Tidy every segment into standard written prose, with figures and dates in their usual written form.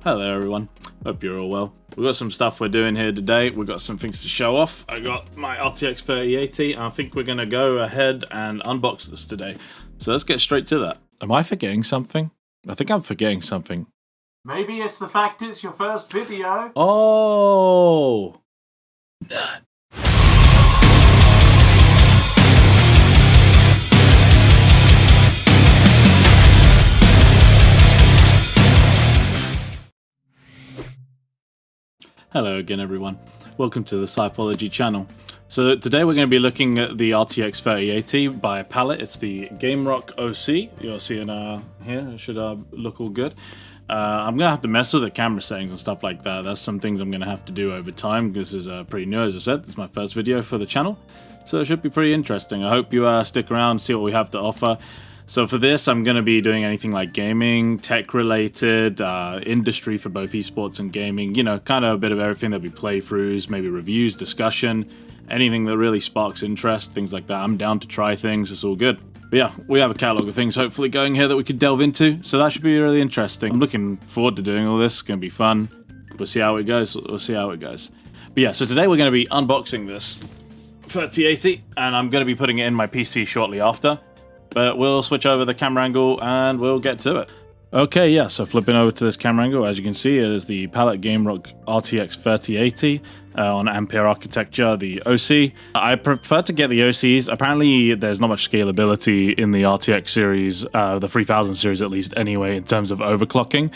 Hello everyone, hope you're all well. We've got some stuff we're doing here today. We've got some things to show off. I got my RTX 3080 and I think we're going to go ahead and unbox this today. So let's get straight to that. Am I forgetting something? I think I'm forgetting something. Maybe it's the fact it's your first video. Oh! Hello again everyone, welcome to the Psychology channel. So today we're going to be looking at the RTX 3080 by Palit. It's the GameRock OC, you'll see it here, it should look all good. I'm going to have to mess with the camera settings and stuff like that. That's some things I'm going to have to do over time. This is pretty new, as I said. It's my first video for the channel, so it should be pretty interesting. I hope you stick around, see what we have to offer. So for this, I'm going to be doing anything like gaming, tech-related, industry for both esports and gaming, you know, kind of a bit of everything. There'll be playthroughs, maybe reviews, discussion, anything that really sparks interest, things like that. I'm down to try things, it's all good. But yeah, we have a catalog of things hopefully going here that we could delve into, so that should be really interesting. I'm looking forward to doing all this, it's going to be fun. We'll see how it goes, But yeah, so today we're going to be unboxing this 3080, and I'm going to be putting it in my PC shortly after. But we'll switch over the camera angle and we'll get to it. Okay, yeah, so flipping over to this camera angle, as you can see, it is the Palit GameRock RTX 3080 on Ampere architecture, the OC. I prefer to get the OCs. Apparently, there's not much scalability in the RTX series, the 3000 series at least anyway, in terms of overclocking.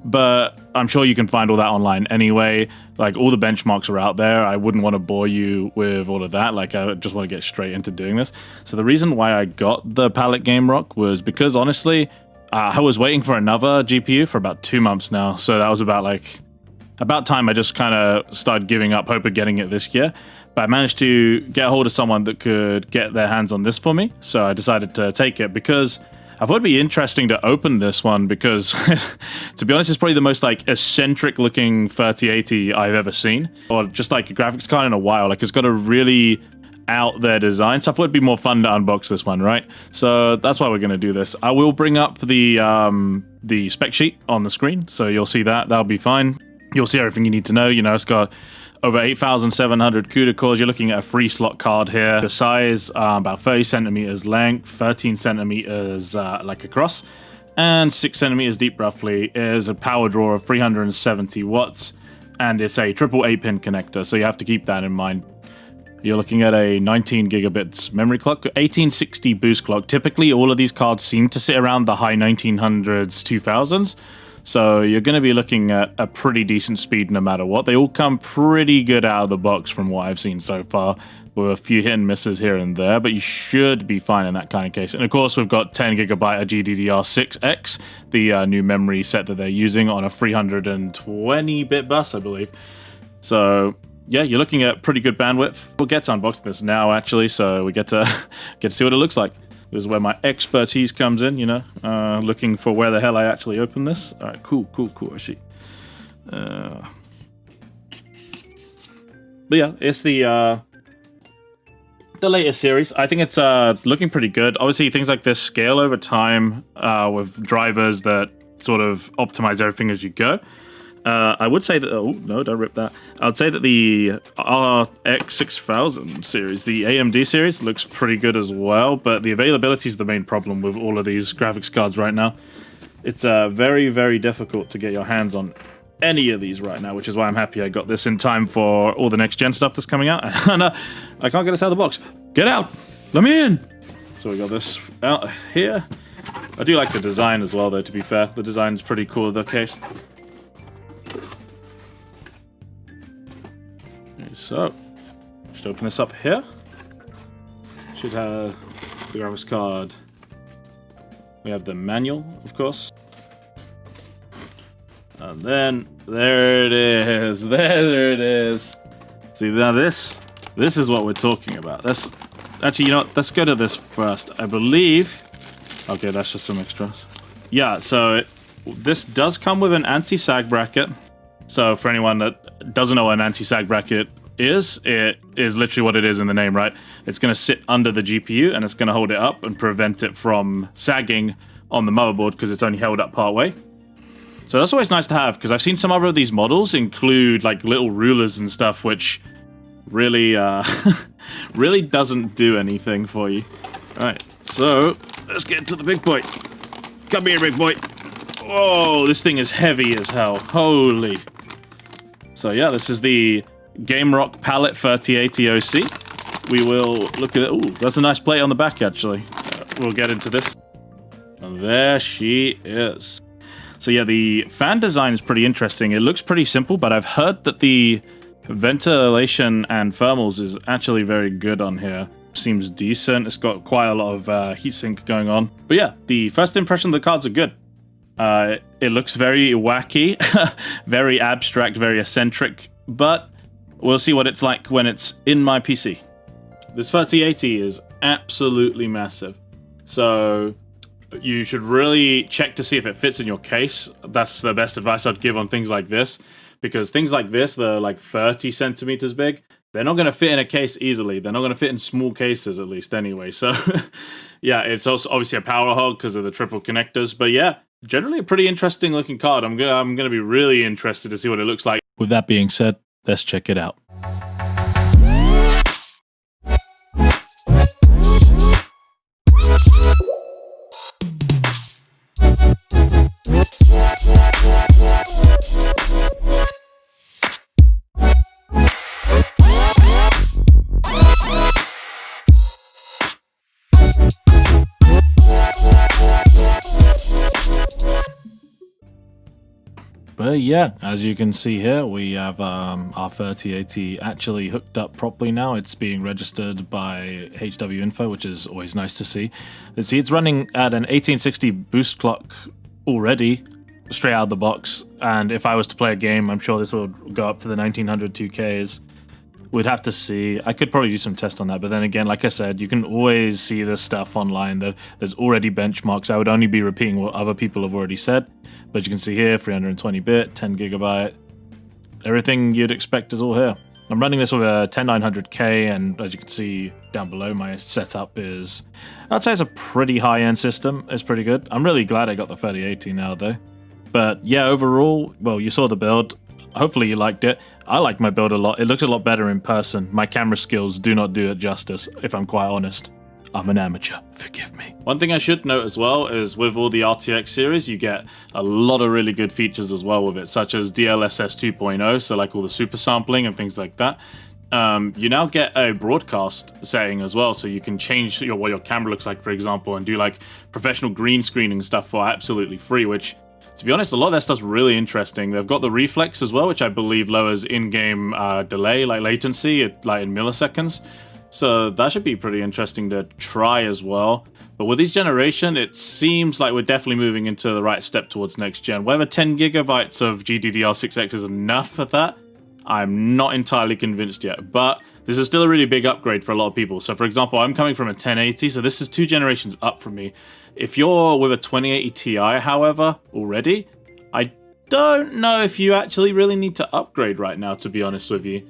But I'm sure you can find all that online anyway. Like, all the benchmarks are out there. I wouldn't want to bore you with all of that. Like, I just want to get straight into doing this. So the reason why I got the Palit GameRock was because, honestly, I was waiting for another GPU for about 2 months now. So that was about time I just kind of started giving up hope of getting it this year. But I managed to get a hold of someone that could get their hands on this for me. So I decided to take it because I thought it'd be interesting to open this one because, to be honest, it's probably the most like eccentric looking 3080 I've ever seen, or just like a graphics card in a while. Like, it's got a really out there design, so I thought it'd be more fun to unbox this one, right? So that's why we're going to do this. I will bring up the spec sheet on the screen, so you'll see that. That'll be fine. You'll see everything you need to know. You know, it's got over 8,700 CUDA cores. You're looking at a 3-slot card here. The size, about 30 centimeters length, 13 centimeters like across, and 6 centimeters deep roughly. Is a power draw of 370 watts, and it's a triple 8-pin connector, so you have to keep that in mind. You're looking at a 19 gigabits memory clock, 1860 boost clock. Typically, all of these cards seem to sit around the high 1900s, 2000s. So you're going to be looking at a pretty decent speed no matter what. They all come pretty good out of the box from what I've seen so far, with a few hit and misses here and there, but you should be fine in that kind of case. And of course, we've got 10 gigabyte of GDDR6X, the new memory set that they're using on a 320-bit bus, I believe. So yeah, you're looking at pretty good bandwidth. We'll get to unbox this now, actually, so we get to see what it looks like. This is where my expertise comes in, you know, looking for where the hell I actually open this. All right, cool, I see. But yeah, it's the latest series. I think it's looking pretty good. Obviously, things like this scale over time with drivers that sort of optimize everything as you go. I would say that, oh no, don't rip that. I would say that the RX 6000 series, the AMD series, looks pretty good as well, but the availability is the main problem with all of these graphics cards right now. It's very, very difficult to get your hands on any of these right now, which is why I'm happy I got this in time for all the next gen stuff that's coming out. And I can't get this out of the box. Get out! Let me in! So we got this out here. I do like the design as well, though, to be fair. The design's pretty cool of the case. So, should open this up here. Should have the graphics card. We have the manual, of course. And then, there it is. There it is. See, now this is what we're talking about. Actually, you know what? Let's go to this first. I believe... Okay, that's just some extras. Yeah, so this does come with an anti-sag bracket. So for anyone that doesn't know what an anti-sag bracket is, it is literally what it is in the name, right? It's going to sit under the GPU and it's going to hold it up and prevent it from sagging on the motherboard because it's only held up part way. So that's always nice to have, because I've seen some other of these models include like little rulers and stuff, which really, really doesn't do anything for you. Alright, so let's get to the big boy. Come here, big boy. Oh, this thing is heavy as hell. Holy. So yeah, this is the GameRock Palit 3080 OC. We will look at it. Ooh, that's a nice plate on the back, actually. We'll get into this. And there she is. So yeah, the fan design is pretty interesting. It looks pretty simple, but I've heard that the ventilation and thermals is actually very good on here. Seems decent. It's got quite a lot of heatsink going on. But yeah, the first impression of the cards are good. It looks very wacky, very abstract, very eccentric, but we'll see what it's like when it's in my PC. This 3080 is absolutely massive, so you should really check to see if it fits in your case. That's the best advice I'd give on things like this, because things like this, they're like 30 centimeters big. They're not going to fit in a case easily. They're not going to fit in small cases, at least, anyway. So, yeah, it's also obviously a power hog because of the triple connectors. But yeah, generally a pretty interesting looking card. I'm gonna be really interested to see what it looks like. With that being said, let's check it out. But yeah, as you can see here, we have our 3080 actually hooked up properly now. It's being registered by HWinfo, which is always nice to see. Let's see, it's running at an 1860 boost clock already, straight out of the box. And if I was to play a game, I'm sure this would go up to the 1900 2Ks. We'd have to see. I could probably do some tests on that, but then again, like I said, you can always see this stuff online. There's already benchmarks. I would only be repeating what other people have already said, but you can see here, 320-bit, 10 gigabyte. Everything you'd expect is all here. I'm running this with a 10900K, and as you can see down below, my setup is, I'd say it's a pretty high-end system. It's pretty good. I'm really glad I got the 3080 now, though. But yeah, overall, well, you saw the build. Hopefully you liked it. I like my build a lot. It looks a lot better in person. My camera skills do not do it justice, if I'm quite honest. I'm an amateur, forgive me. One thing I should note as well is with all the RTX series, you get a lot of really good features as well with it, such as DLSS 2.0, so like all the super sampling and things like that. You now get a broadcast setting as well, so you can change what your camera looks like, for example, and do like professional green screening stuff for absolutely free, which, to be honest, a lot of that stuff's really interesting. They've got the reflex as well, which I believe lowers in-game delay, like latency, like in milliseconds. So that should be pretty interesting to try as well. But with each generation, it seems like we're definitely moving into the right step towards next gen. Whether 10 gigabytes of GDDR6X is enough for that, I'm not entirely convinced yet. But this is still a really big upgrade for a lot of people. So for example, I'm coming from a 1080, so this is 2 generations up from me. If you're with a 2080 Ti, however, already, I don't know if you actually really need to upgrade right now, to be honest with you.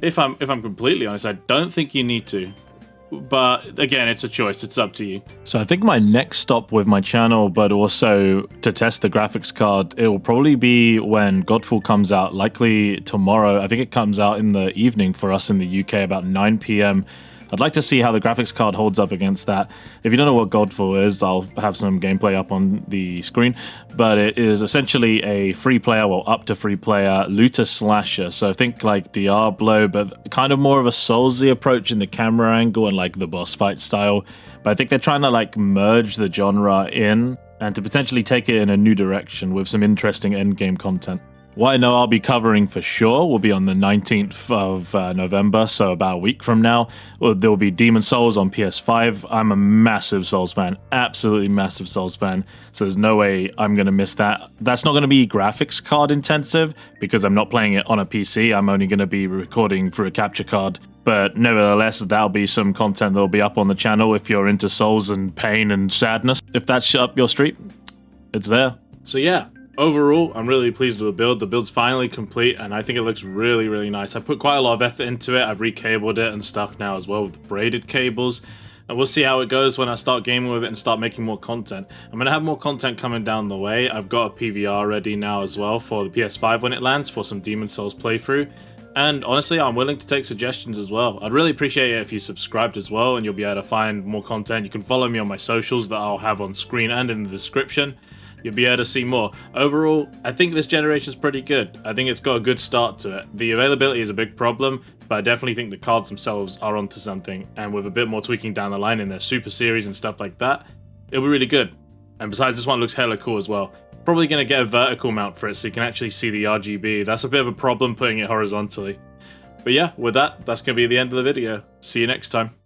If I'm completely honest, I don't think you need to. But again, it's a choice. It's up to you. So I think my next stop with my channel, but also to test the graphics card, it will probably be when Godfall comes out, likely tomorrow. I think it comes out in the evening for us in the UK, about 9 PM. I'd like to see how the graphics card holds up against that. If you don't know what Godfall is, I'll have some gameplay up on the screen. But it is essentially a free player, well, up to free player looter slasher. So think like Diablo, but kind of more of a Soulsy approach in the camera angle and like the boss fight style. But I think they're trying to like merge the genre in and to potentially take it in a new direction with some interesting endgame content. What I know I'll be covering for sure will be on the 19th of November, so about a week from now. There will be Demon's Souls on PS5. I'm a massive Souls fan, absolutely massive Souls fan, so there's no way I'm going to miss that. That's not going to be graphics card intensive, because I'm not playing it on a PC. I'm only going to be recording through a capture card. But nevertheless, that'll be some content that'll be up on the channel if you're into Souls and pain and sadness. If that's up your street, it's there. So yeah. Overall, I'm really pleased with the build. The build's finally complete, and I think it looks really, really nice. I put quite a lot of effort into it. I've recabled it and stuff now as well with the braided cables. and we'll see how it goes when I start gaming with it and start making more content. I'm going to have more content coming down the way. I've got a PVR ready now as well for the PS5 when it lands for some Demon Souls playthrough. And honestly, I'm willing to take suggestions as well. I'd really appreciate it if you subscribed as well, and you'll be able to find more content. You can follow me on my socials that I'll have on screen and in the description. You'll be able to see more. Overall, I think this generation is pretty good. I think it's got a good start to it. The availability is a big problem, but I definitely think the cards themselves are onto something, and with a bit more tweaking down the line in their Super Series and stuff like that, it'll be really good. And besides, this one looks hella cool as well. Probably going to get a vertical mount for it so you can actually see the RGB. That's a bit of a problem putting it horizontally. But yeah, with that, that's going to be the end of the video. See you next time.